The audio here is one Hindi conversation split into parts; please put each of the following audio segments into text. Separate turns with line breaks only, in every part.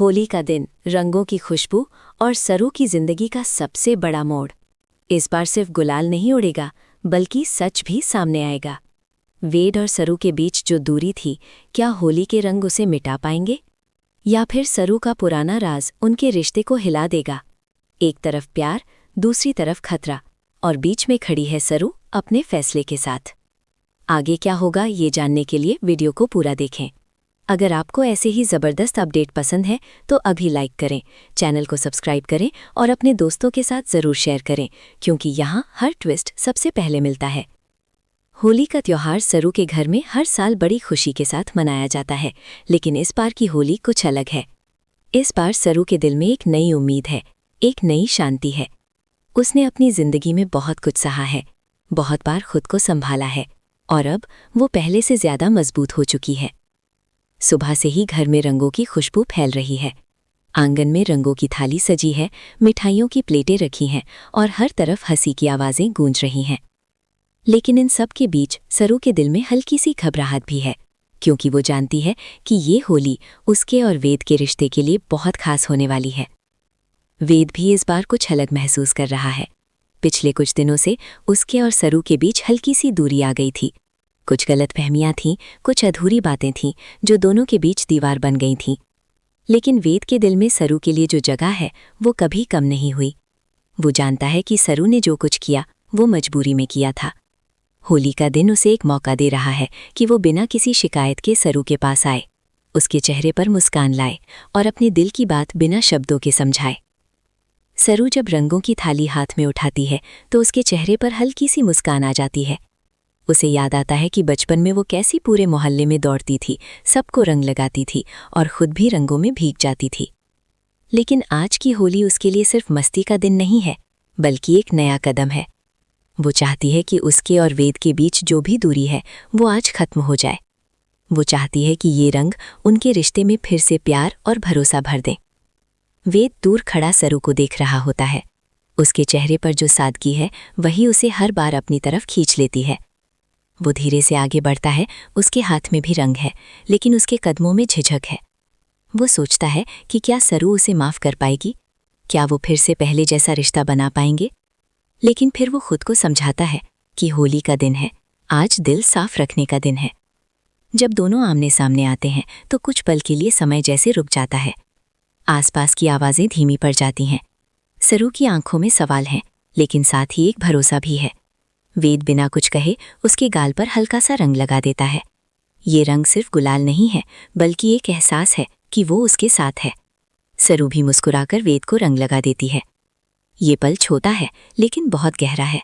होली का दिन, रंगों की खुशबू और सरू की जिंदगी का सबसे बड़ा मोड़। इस बार सिर्फ गुलाल नहीं उड़ेगा, बल्कि सच भी सामने आएगा। वेद और सरू के बीच जो दूरी थी, क्या होली के रंग उसे मिटा पाएंगे? या फिर सरू का पुराना राज उनके रिश्ते को हिला देगा? एक तरफ प्यार, दूसरी तरफ खतरा, और बीच में खड़ी है सरू अपने फैसले के साथ। आगे क्या होगा, ये जानने के लिए वीडियो को पूरा देखें। अगर आपको ऐसे ही ज़बरदस्त अपडेट पसंद है तो अभी लाइक करें, चैनल को सब्सक्राइब करें और अपने दोस्तों के साथ ज़रूर शेयर करें, क्योंकि यहाँ हर ट्विस्ट सबसे पहले मिलता है। होली का त्यौहार सरू के घर में हर साल बड़ी खुशी के साथ मनाया जाता है, लेकिन इस बार की होली कुछ अलग है। इस बार सरू के दिल में एक नई उम्मीद है, एक नई शांति है। उसने अपनी ज़िंदगी में बहुत कुछ सहा है, बहुत बार खुद को संभाला है, और अब वो पहले से ज़्यादा मजबूत हो चुकी है। सुबह से ही घर में रंगों की खुशबू फैल रही है। आंगन में रंगों की थाली सजी है, मिठाइयों की प्लेटें रखी हैं और हर तरफ हंसी की आवाज़ें गूंज रही हैं। लेकिन इन सब के बीच सरू के दिल में हल्की सी घबराहट भी है, क्योंकि वो जानती है कि ये होली उसके और वेद के रिश्ते के लिए बहुत खास होने वाली है। वेद भी इस बार कुछ अलग महसूस कर रहा है। पिछले कुछ दिनों से उसके और सरू के बीच हल्की सी दूरी आ गई थी। कुछ गलतफहमियां थीं, कुछ अधूरी बातें थीं जो दोनों के बीच दीवार बन गई थीं। लेकिन वेद के दिल में सरू के लिए जो जगह है वो कभी कम नहीं हुई। वो जानता है कि सरू ने जो कुछ किया वो मजबूरी में किया था। होली का दिन उसे एक मौका दे रहा है कि वो बिना किसी शिकायत के सरू के पास आए, उसके चेहरे पर मुस्कान लाए और अपने दिल की बात बिना शब्दों के समझाए। सरू जब रंगों की थाली हाथ में उठाती है तो उसके चेहरे पर हल्की सी मुस्कान आ जाती है। उसे याद आता है कि बचपन में वो कैसी पूरे मोहल्ले में दौड़ती थी, सबको रंग लगाती थी और खुद भी रंगों में भीग जाती थी। लेकिन आज की होली उसके लिए सिर्फ मस्ती का दिन नहीं है, बल्कि एक नया कदम है। वो चाहती है कि उसके और वेद के बीच जो भी दूरी है वो आज खत्म हो जाए। वो चाहती है कि ये रंग उनके रिश्ते में फिर से प्यार और भरोसा भर दें। वेद दूर खड़ा सरू को देख रहा होता है। उसके चेहरे पर जो सादगी है वही उसे हर बार अपनी तरफ खींच लेती है। वो धीरे से आगे बढ़ता है, उसके हाथ में भी रंग है, लेकिन उसके कदमों में झिझक है। वो सोचता है कि क्या सरू उसे माफ़ कर पाएगी, क्या वो फिर से पहले जैसा रिश्ता बना पाएंगे। लेकिन फिर वो खुद को समझाता है कि होली का दिन है, आज दिल साफ रखने का दिन है। जब दोनों आमने सामने आते हैं तो कुछ पल के लिए समय जैसे रुक जाता है। आसपास की आवाज़ें धीमी पड़ जाती हैं। सरू की आंखों में सवाल हैं, लेकिन साथ ही एक भरोसा भी है। वेद बिना कुछ कहे उसके गाल पर हल्का सा रंग लगा देता है। ये रंग सिर्फ गुलाल नहीं है, बल्कि एक एहसास है कि वो उसके साथ है। सरू भी मुस्कुराकर वेद को रंग लगा देती है। ये पल छोटा है, लेकिन बहुत गहरा है।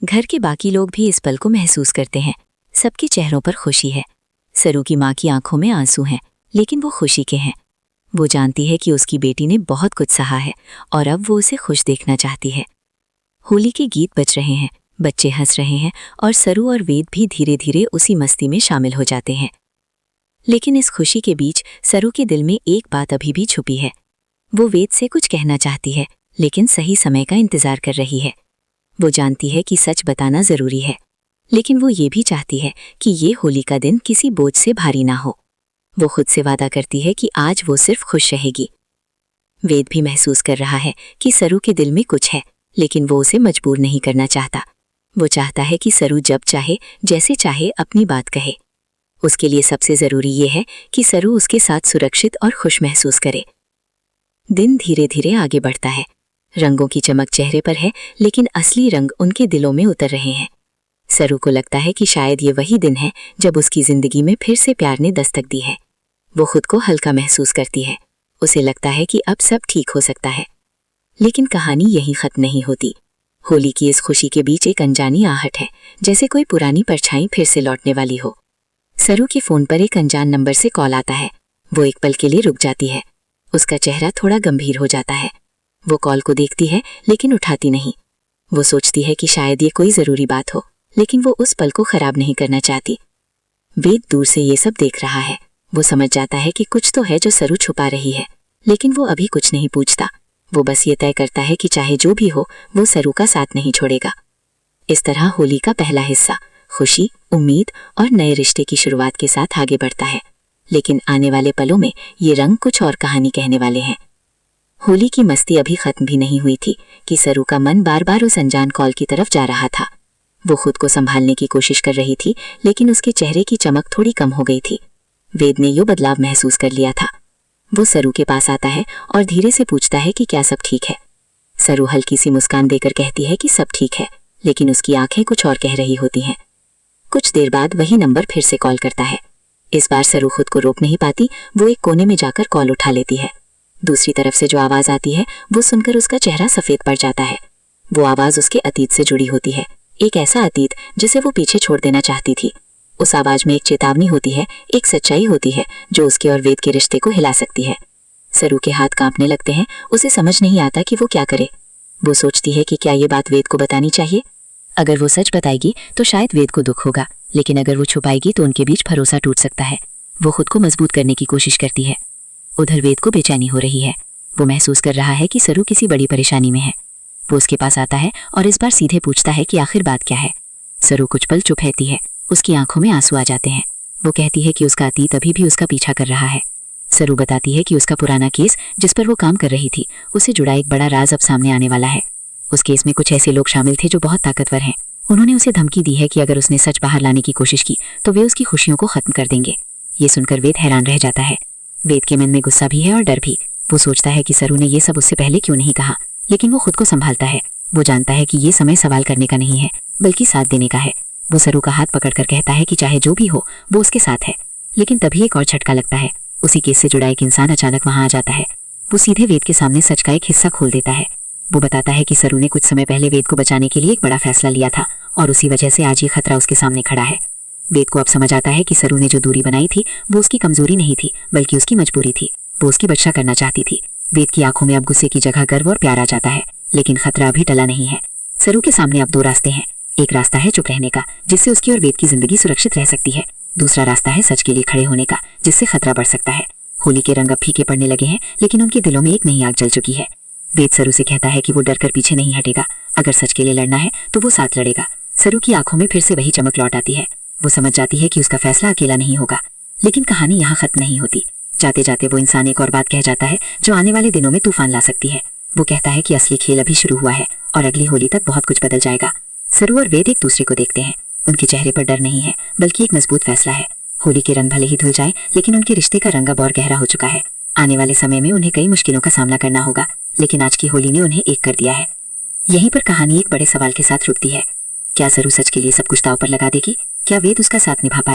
घर के बाकी लोग भी इस पल को महसूस करते हैं। सबके चेहरों पर खुशी है। सरू की माँ की आंखों में आंसू हैं, लेकिन वो खुशी के हैं। वो जानती है कि उसकी बेटी ने बहुत कुछ सहा है और अब वो उसे खुश देखना चाहती है। होली के गीत बज रहे हैं, बच्चे हंस रहे हैं और सरू और वेद भी धीरे धीरे उसी मस्ती में शामिल हो जाते हैं। लेकिन इस खुशी के बीच सरू के दिल में एक बात अभी भी छुपी है। वो वेद से कुछ कहना चाहती है, लेकिन सही समय का इंतजार कर रही है। वो जानती है कि सच बताना जरूरी है, लेकिन वो ये भी चाहती है कि ये होली का दिन किसी बोझ से भारी ना हो। वो खुद से वादा करती है कि आज वो सिर्फ खुश रहेगी। वेद भी महसूस कर रहा है कि सरू के दिल में कुछ है, लेकिन वो उसे मजबूर नहीं करना चाहता। वो चाहता है कि सरू जब चाहे, जैसे चाहे अपनी बात कहे। उसके लिए सबसे ज़रूरी ये है कि सरू उसके साथ सुरक्षित और खुश महसूस करे। दिन धीरे धीरे आगे बढ़ता है। रंगों की चमक चेहरे पर है, लेकिन असली रंग उनके दिलों में उतर रहे हैं। सरू को लगता है कि शायद ये वही दिन है जब उसकी ज़िंदगी में फिर से प्यार ने दस्तक दी है। वो खुद को हल्का महसूस करती है। उसे लगता है कि अब सब ठीक हो सकता है। लेकिन कहानी यहीं ख़त्म नहीं होती। होली की इस खुशी के बीच एक अनजानी आहट है, जैसे कोई पुरानी परछाई फिर से लौटने वाली हो। सरू के फोन पर एक अनजान नंबर से कॉल आता है। वो एक पल के लिए रुक जाती है। उसका चेहरा थोड़ा गंभीर हो जाता है। वो कॉल को देखती है, लेकिन उठाती नहीं। वो सोचती है कि शायद ये कोई ज़रूरी बात हो, लेकिन वो उस पल को खराब नहीं करना चाहती। वेद दूर से ये सब देख रहा है। वो समझ जाता है कि कुछ तो है जो सरू छुपा रही है, लेकिन वो अभी कुछ नहीं पूछता। वो बस ये तय करता है कि चाहे जो भी हो, वो सरू का साथ नहीं छोड़ेगा। इस तरह होली का पहला हिस्सा खुशी, उम्मीद और नए रिश्ते की शुरुआत के साथ आगे बढ़ता है। लेकिन आने वाले पलों में ये रंग कुछ और कहानी कहने वाले हैं। होली की मस्ती अभी खत्म भी नहीं हुई थी कि सरू का मन बार बार उस अनजान कॉल की तरफ जा रहा था। वो खुद को संभालने की कोशिश कर रही थी, लेकिन उसके चेहरे की चमक थोड़ी कम हो गई थी। वेद ने यो बदलाव महसूस कर लिया था। वो सरू के पास आता है और धीरे से पूछता है कि क्या सब ठीक है। सरू हल्की सी मुस्कान देकर कहती है कि सब ठीक है, लेकिन उसकी आंखें कुछ और कह रही होती हैं। कुछ देर बाद वही नंबर फिर से कॉल करता है। इस बार सरू खुद को रोक नहीं पाती, वो एक कोने में जाकर कॉल उठा लेती है। दूसरी तरफ से जो आवाज आती है वो सुनकर उसका चेहरा सफेद पड़ जाता है। वो आवाज उसके अतीत से जुड़ी होती है, एक ऐसा अतीत जिसे वो पीछे छोड़ देना चाहती थी। उस आवाज में एक चेतावनी होती है, एक सच्चाई होती है जो उसके और वेद के रिश्ते को हिला सकती है। सरू के हाथ कांपने लगते हैं, उसे समझ नहीं आता कि वो क्या करे। वो सोचती है कि क्या ये बात वेद को बतानी चाहिए। अगर वो सच बताएगी तो शायद वेद को दुख होगा, लेकिन अगर वो छुपाएगी तो उनके बीच भरोसा टूट सकता है। वो खुद को मजबूत करने की कोशिश करती है। उधर वेद को बेचैनी हो रही है। वो महसूस कर रहा है कि सरू किसी बड़ी परेशानी में है। वो उसके पास आता है और इस बार सीधे पूछता है कि आखिर बात क्या है। सरू कुछ पल चुप रहती है, उसकी आंखों में आंसू आ जाते हैं। वो कहती है कि उसका अतीत अभी भी उसका पीछा कर रहा है। सरू बताती है कि उसका पुराना केस जिस पर वो काम कर रही थी, उससे जुड़ा एक बड़ा राज अब सामने आने वाला है। उस केस में कुछ ऐसे लोग शामिल थे जो बहुत ताकतवर हैं। उन्होंने उसे धमकी दी है कि अगर उसने सच बाहर लाने की कोशिश की तो वे उसकी खुशियों को खत्म कर देंगे। ये सुनकर वेद हैरान रह जाता है। वेद के मन में गुस्सा भी है और डर भी। वो सोचता है कि सरू ने ये सब उससे पहले क्यों नहीं कहा, लेकिन वो खुद को संभालता है। वो जानता है कि ये समय सवाल करने का नहीं है, बल्कि साथ देने का है। वो सरू का हाथ पकड़कर कहता है कि चाहे जो भी हो वो उसके साथ है। लेकिन तभी एक और झटका लगता है। उसी केस से जुड़ा एक इंसान अचानक वहां आ जाता है। वो सीधे वेद के सामने सच का एक हिस्सा खोल देता है। वो बताता है कि सरू ने कुछ समय पहले वेद को बचाने के लिए एक बड़ा फैसला लिया था और उसी वजह से आज ये खतरा उसके सामने खड़ा है। वेद को अब समझ आता है कि सरू ने जो दूरी बनाई थी वो उसकी कमजोरी नहीं थी, बल्कि उसकी मजबूरी थी। वो उसकी रक्षा करना चाहती थी। वेद की आंखों में अब गुस्से की जगह गर्व और प्यार आ जाता है, लेकिन खतरा अभी टला नहीं है। सरू के सामने अब दो रास्ते हैं। एक रास्ता है चुप रहने का, जिससे उसकी और वेद की जिंदगी सुरक्षित रह सकती है। दूसरा रास्ता है सच के लिए खड़े होने का, जिससे खतरा बढ़ सकता है। होली के रंग अब फीके पड़ने लगे हैं, लेकिन उनके दिलों में एक नई आग जल चुकी है। वेद सरू से कहता है कि वो डर कर पीछे नहीं हटेगा। अगर सच के लिए लड़ना है तो वो साथ लड़ेगा। सरू की आंखों में फिर से वही चमक लौट आती है। वो समझ जाती है कि उसका फैसला अकेला नहीं होगा। लेकिन कहानी यहाँ खत्म नहीं होती। जाते जाते वो इंसान एक और बात कह जाता है जो आने वाले दिनों में तूफान ला सकती है। वो कहता है कि असली खेल अभी शुरू हुआ है और अगली होली तक बहुत कुछ बदल जाएगा। सरू और वेद एक दूसरे को देखते हैं। उनके चेहरे पर डर नहीं है, बल्कि एक मजबूत फैसला है। होली के रंग भले ही धुल जाए, लेकिन उनके रिश्ते का रंग अब और गहरा हो चुका है। आने वाले समय में उन्हें कई मुश्किलों का सामना करना होगा, लेकिन आज की होली ने उन्हें एक कर दिया है। यहीं पर कहानी एक बड़े सवाल के साथ रुकती है। क्या सरू सच के लिए सब कुछ दांव पर लगा देगी? क्या वेद उसका साथ निभा पाए?